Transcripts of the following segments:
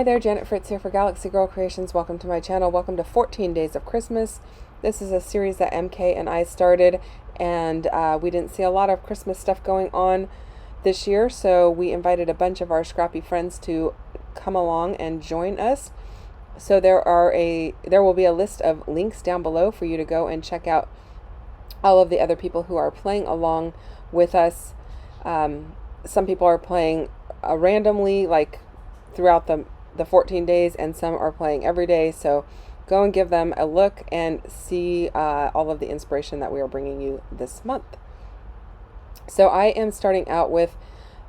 Hi there, Janet Fritz here for Galaxy Girl Creations. Welcome to my channel. Welcome to 14 Days of Christmas. This is a series that MK and I started, and we didn't see a lot of Christmas stuff going on this year, so we invited a bunch of our scrappy friends to come along and join us. So there will be a list of links down below for you to go and check out all of the other people who are playing along with us. Some people are playing randomly, like throughout the 14 days, and some are playing every day, so go and give them a look and see all of the inspiration that we are bringing you this month. So I am starting out with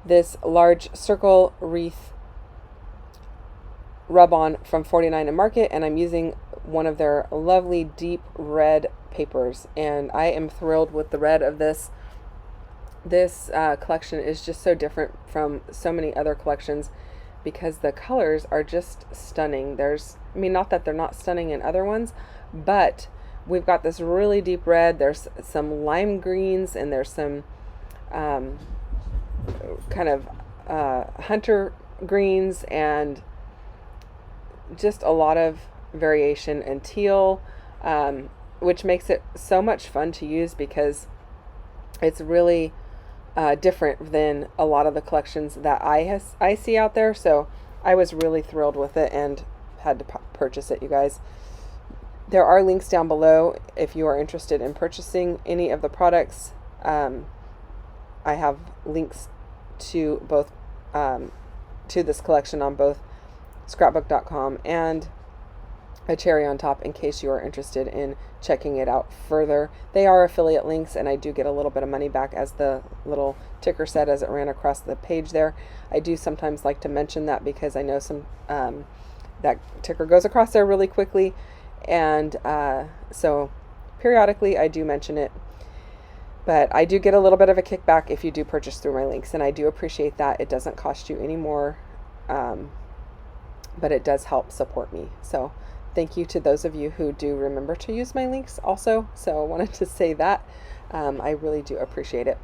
this large circle wreath rub-on from 49 and Market, and I'm using one of their lovely deep red papers, and I am thrilled with the red of this. This collection is just so different from so many other collections because the colors are just stunning. Not that they're not stunning in other ones, but we've got this really deep red, there's some lime greens, and there's some kind of hunter greens, and just a lot of variation, and teal, which makes it so much fun to use because it's really different than a lot of the collections that I see out there. So I was really thrilled with it and had to purchase it, you guys. There are links down below if you are interested in purchasing any of the products. I have links to both to this collection on both scrapbook.com and a cherry on top in case you are interested in checking it out further. They are affiliate links, and I do get a little bit of money back, as the little ticker said as it ran across the page there. I do sometimes like to mention that because I know some that ticker goes across there really quickly, and so periodically I do mention it. But I do get a little bit of a kickback if you do purchase through my links, and I do appreciate that. It doesn't cost you any more, but it does help support me. So thank you to those of you who do remember to use my links also. So I wanted to say that. I really do appreciate it.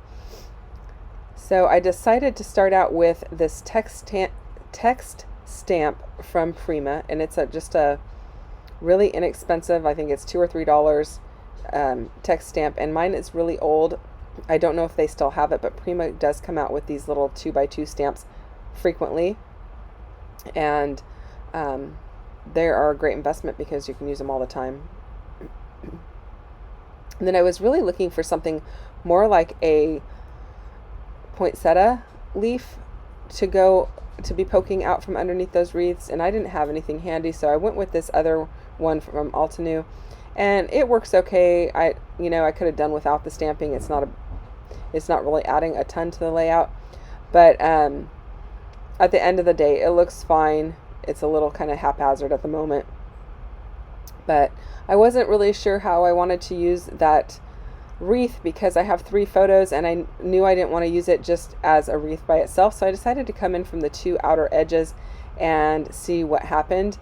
So I decided to start out with this text stamp from Prima, and it's just a really inexpensive, I think it's $2 or $3 text stamp, and mine is really old. I don't know if they still have it, but Prima does come out with these little 2x2 stamps frequently, and they are a great investment because you can use them all the time. And then I was really looking for something more like a poinsettia leaf to be poking out from underneath those wreaths, and I didn't have anything handy, so I went with this other one from Altenew, and it works okay. I could have done without the stamping. It's not really adding a ton to the layout, but at the end of the day it looks fine. It's a little kind of haphazard at the moment, but I wasn't really sure how I wanted to use that wreath because I have 3 photos, and I knew I didn't want to use it just as a wreath by itself, so I decided to come in from the 2 outer edges and see what happened.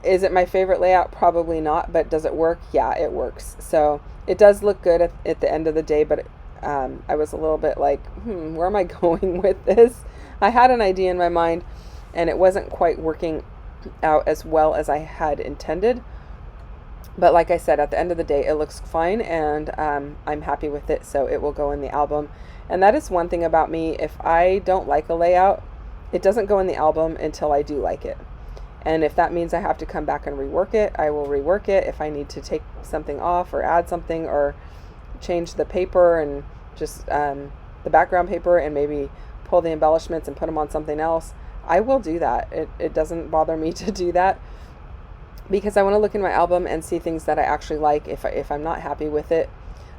Is it my favorite layout? Probably not, but does it work? Yeah, it works. So it does look good at the end of the day, but I was a little bit like, where am I going with this? I had an idea in my mind, and it wasn't quite working out as well as I had intended. But like I said, at the end of the day, it looks fine, and I'm happy with it, so it will go in the album. And that is one thing about me. If I don't like a layout, it doesn't go in the album until I do like it. And if that means I have to come back and rework it, I will rework it. If I need to take something off or add something or change the paper and just the background paper and maybe pull the embellishments and put them on something else, I will do that. It doesn't bother me to do that because I want to look in my album and see things that I actually like. If I'm not happy with it,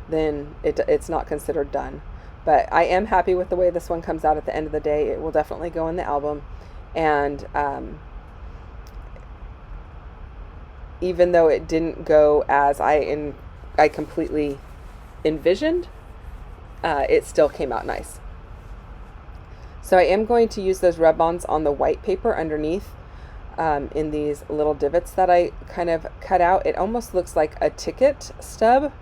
then it's not considered done. But I am happy with the way this one comes out at the end of the day. It will definitely go in the album, and even though it didn't go as I completely envisioned, it still came out nice. So I am going to use those rub-ons on the white paper underneath in these little divots that I kind of cut out. It almost looks like a ticket stub.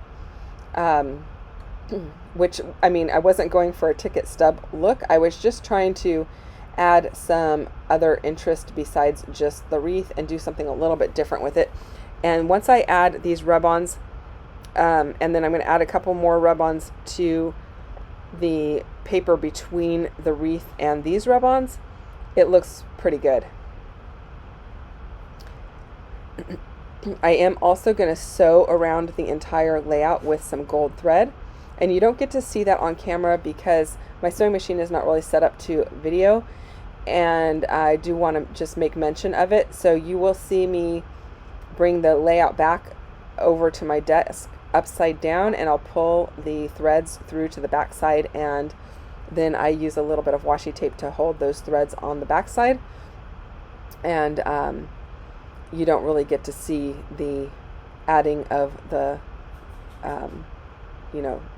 which, I mean, I wasn't going for a ticket stub look. I was just trying to add some other interest besides just the wreath and do something a little bit different with it. And once I add these rub-ons, and then I'm going to add a couple more rub-ons to the paper between the wreath and these rub-ons, it looks pretty good. I am also going to sew around the entire layout with some gold thread, and you don't get to see that on camera because my sewing machine is not really set up to video, and I do want to just make mention of it. So you will see me bring the layout back over to my desk upside down, and I'll pull the threads through to the back side, and then I use a little bit of washi tape to hold those threads on the back side, and you don't really get to see the adding of the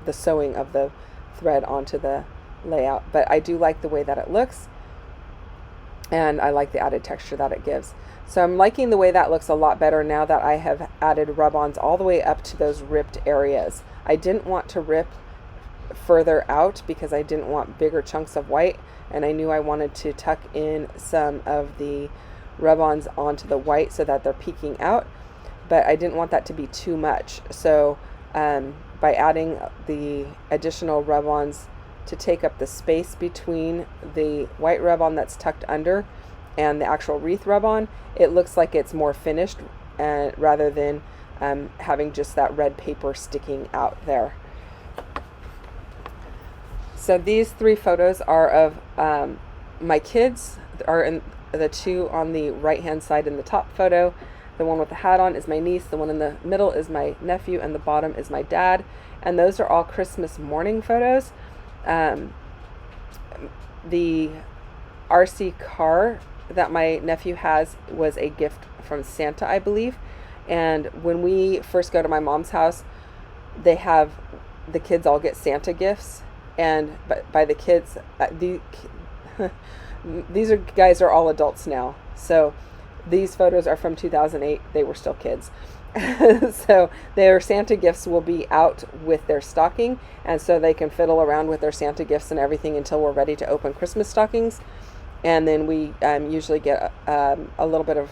the sewing of the thread onto the layout. But I do like the way that it looks, and I like the added texture that it gives. So I'm liking the way that looks a lot better now that I have added rub-ons all the way up to those ripped areas. I didn't want to rip further out because I didn't want bigger chunks of white, and I knew I wanted to tuck in some of the rub-ons onto the white so that they're peeking out, but I didn't want that to be too much. So by adding the additional rub-ons to take up the space between the white rub-on that's tucked under and the actual wreath rub-on, it looks like it's more finished, rather than having just that red paper sticking out there. So these 3 photos are of my kids, are in the 2 on the right hand side in the top photo. The one with the hat on is my niece, the one in the middle is my nephew, and the bottom is my dad. And those are all Christmas morning photos. The RC car that my nephew has was a gift from Santa, I believe. And when we first go to my mom's house, the kids all get Santa gifts. And by the kids, these guys are all adults now. So these photos are from 2008. They were still kids. So their Santa gifts will be out with their stocking, and so they can fiddle around with their Santa gifts and everything until we're ready to open Christmas stockings. And then we usually get a little bit of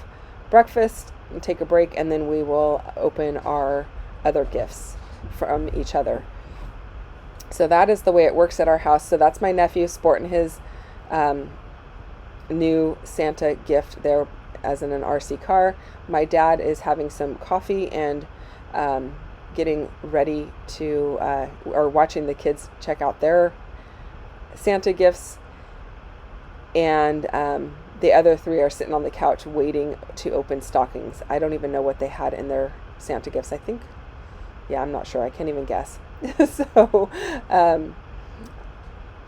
breakfast and take a break, and then we will open our other gifts from each other. So that is the way it works at our house. So that's my nephew sporting his new Santa gift there, as in an RC car. My dad is having some coffee and getting ready to, or watching the kids check out their Santa gifts. And the other 3 are sitting on the couch waiting to open stockings. I don't even know what they had in their Santa gifts. I think, yeah, I'm not sure. I can't even guess. So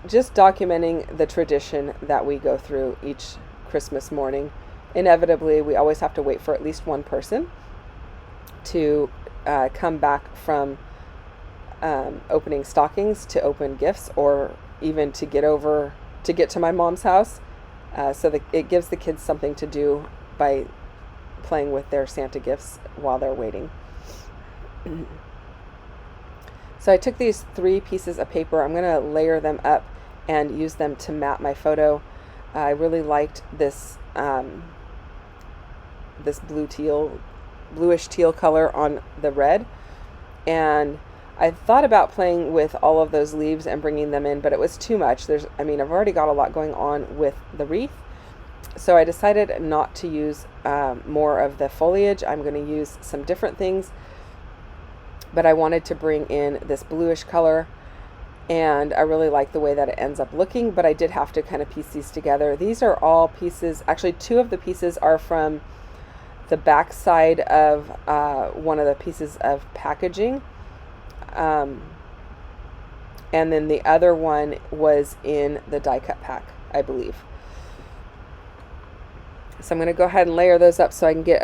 just documenting the tradition that we go through each Christmas morning. Inevitably, we always have to wait for at least one person to come back from opening stockings to open gifts, or even to get to my mom's house, so that it gives the kids something to do by playing with their Santa gifts while they're waiting. So I took these 3 pieces of paper. I'm going to layer them up and use them to map my photo. I really liked this this bluish teal color on the red, and I thought about playing with all of those leaves and bringing them in, but it was too much. I've already got a lot going on with the wreath, so I decided not to use more of the foliage. I'm going to use some different things, but I wanted to bring in this bluish color, and I really like the way that it ends up looking, but I did have to kind of piece these together. These are all pieces, actually 2 of the pieces are from the back side of one of the pieces of packaging, and then the other one was in the die cut pack, I believe. So I'm going to go ahead and layer those up so I can get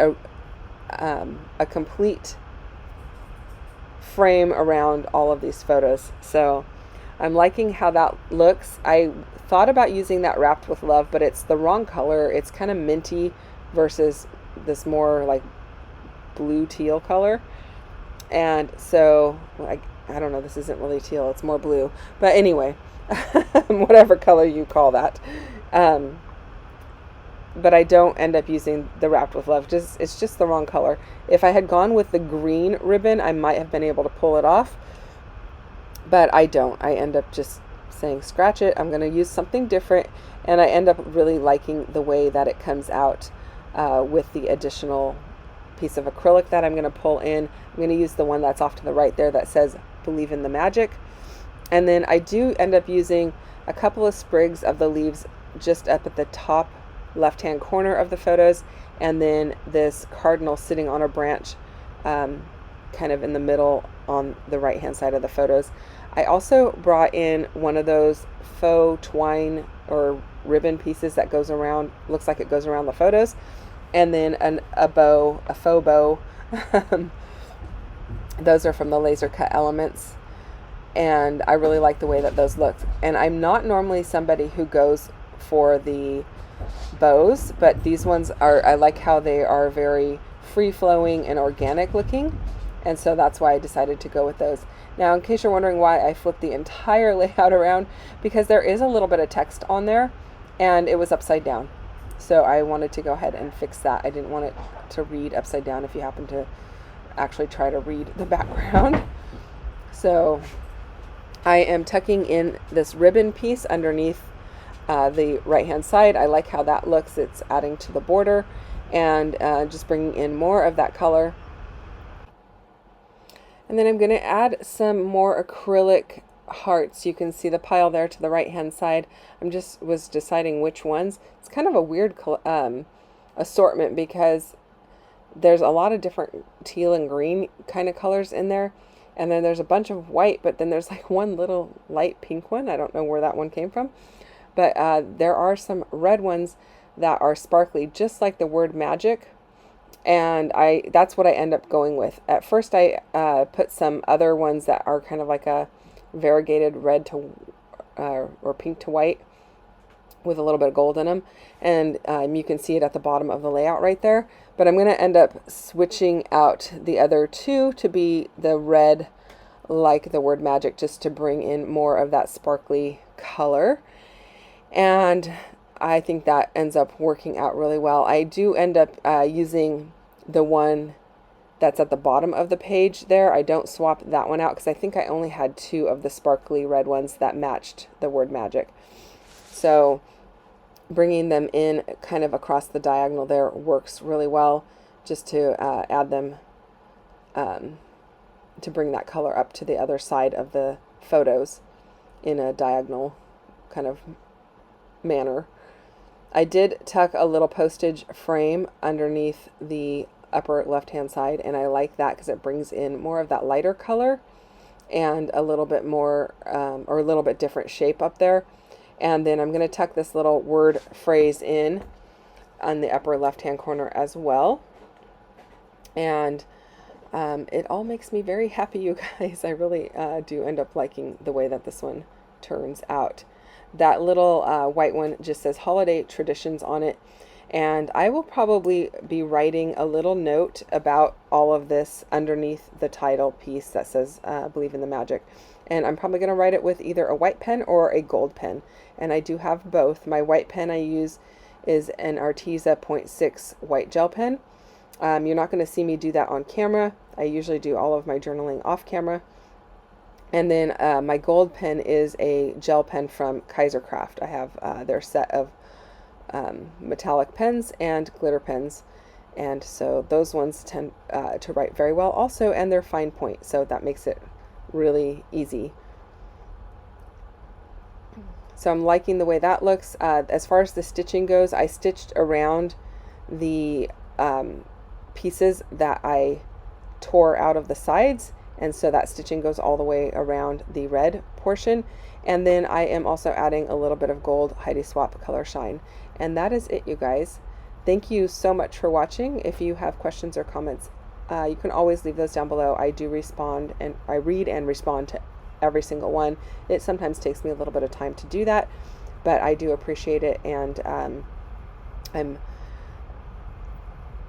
a complete frame around all of these photos. So I'm liking how that looks. I thought about using that Wrapped with Love, but it's the wrong color. It's kind of minty versus this more like blue teal color. And so I don't know, this isn't really teal, it's more blue. But anyway, whatever color you call that. But I don't end up using the Wrapped with Love. It's just the wrong color. If I had gone with the green ribbon, I might have been able to pull it off. But I don't. I end up just saying, scratch it. I'm going to use something different. And I end up really liking the way that it comes out with the additional piece of acrylic that I'm going to pull in. I'm going to use the one that's off to the right there that says Believe in the Magic. And then I do end up using a couple of sprigs of the leaves just up at the top left-hand corner of the photos, and then this cardinal sitting on a branch kind of in the middle on the right-hand side of the photos. I also brought in one of those faux twine or ribbon pieces that goes around, looks like it goes around the photos, and then a faux bow. Those are from the Laser Cut Elements, and I really like the way that those look. And I'm not normally somebody who goes for the bows, but these ones are, I like how they are very free-flowing and organic looking, and so that's why I decided to go with those. Now, in case you're wondering why I flipped the entire layout around, because there is a little bit of text on there and it was upside down, so I wanted to go ahead and fix that. I didn't want it to read upside down if you happen to actually try to read the background. So I am tucking in this ribbon piece underneath the right hand side. I like how that looks. It's adding to the border, and just bringing in more of that color. And then I'm going to add some more acrylic hearts. You can see the pile there to the right hand side. Was deciding which ones. It's kind of a weird assortment because there's a lot of different teal and green kind of colors in there, and then there's a bunch of white, but then there's like one little light pink one. I don't know where that one came from. But there are some red ones that are sparkly, just like the word magic. And that's what I end up going with. At first I put some other ones that are kind of like a variegated red to or pink to white with a little bit of gold in them. And you can see it at the bottom of the layout right there. But I'm going to end up switching out the other two to be the red like the word magic, just to bring in more of that sparkly color. And I think that ends up working out really well. I do end up using the one that's at the bottom of the page there. I don't swap that one out because I think I only had two of the sparkly red ones that matched the word magic. So bringing them in kind of across the diagonal there works really well, just to add them to bring that color up to the other side of the photos in a diagonal kind of manner. I did tuck a little postage frame underneath the upper left hand side, and I like that because it brings in more of that lighter color and a little bit more or a little bit different shape up there. And then I'm going to tuck this little word phrase in on the upper left hand corner as well, and it all makes me very happy, you guys. I really do end up liking the way that this one turns out. That little white one just says Holiday Traditions on it, and I will probably be writing a little note about all of this underneath the title piece that says Believe in the Magic. And I'm probably going to write it with either a white pen or a gold pen, and I do have both. My white pen I use is an Arteza 0.6 white gel pen. You're not going to see me do that on camera. I usually do all of my journaling off camera. And then my gold pen is a gel pen from Kjpargeter. I have their set of metallic pens and glitter pens, and so those ones tend to write very well also, and they're fine point, so that makes it really easy. So I'm liking the way that looks. As far as the stitching goes, I stitched around the pieces that I tore out of the sides, and so that stitching goes all the way around the red portion. And then I am also adding a little bit of gold Heidi Swap Color Shine. And that is it, you guys. Thank you so much for watching. If you have questions or comments, you can always leave those down below. I do respond, and I read and respond to every single one. It sometimes takes me a little bit of time to do that, but I do appreciate it, and I'm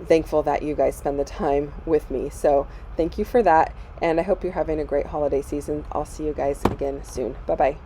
thankful that you guys spend the time with me. So thank you for that. And I hope you're having a great holiday season. I'll see you guys again soon. Bye-bye.